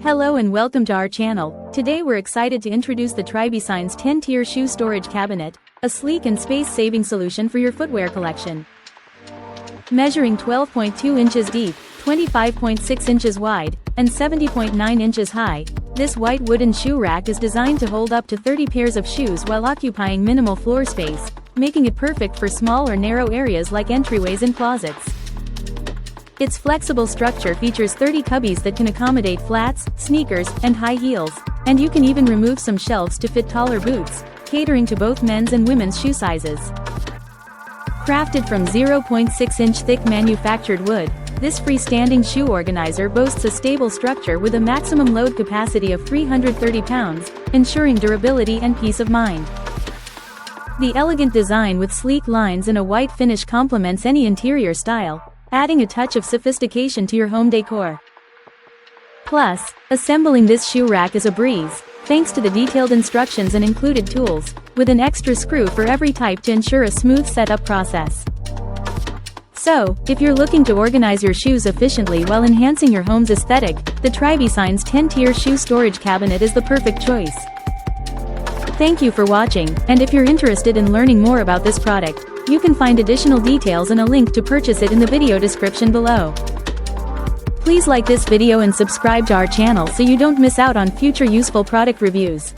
Hello and welcome to our channel. Today we're excited to introduce the Tribesigns 10-tier shoe storage cabinet, a sleek and space-saving solution for your footwear collection. Measuring 12.2 inches deep, 25.6 inches wide, and 70.9 inches high, this white wooden shoe rack is designed to hold up to 30 pairs of shoes while occupying minimal floor space, making it perfect for small or narrow areas like entryways and closets. Its flexible structure features 30 cubbies that can accommodate flats, sneakers, and high heels, and you can even remove some shelves to fit taller boots, catering to both men's and women's shoe sizes. Crafted from 0.6-inch thick manufactured wood, this freestanding shoe organizer boasts a stable structure with a maximum load capacity of 330 pounds, ensuring durability and peace of mind. The elegant design with sleek lines and a white finish complements any interior style, adding a touch of sophistication to your home decor. Plus, assembling this shoe rack is a breeze, thanks to the detailed instructions and included tools, with an extra screw for every type to ensure a smooth setup process. So, if you're looking to organize your shoes efficiently while enhancing your home's aesthetic, the Tribesigns 10-tier shoe storage cabinet is the perfect choice. Thank you for watching, and if you're interested in learning more about this product, you can find additional details and a link to purchase it in the video description below. Please like this video and subscribe to our channel so you don't miss out on future useful product reviews.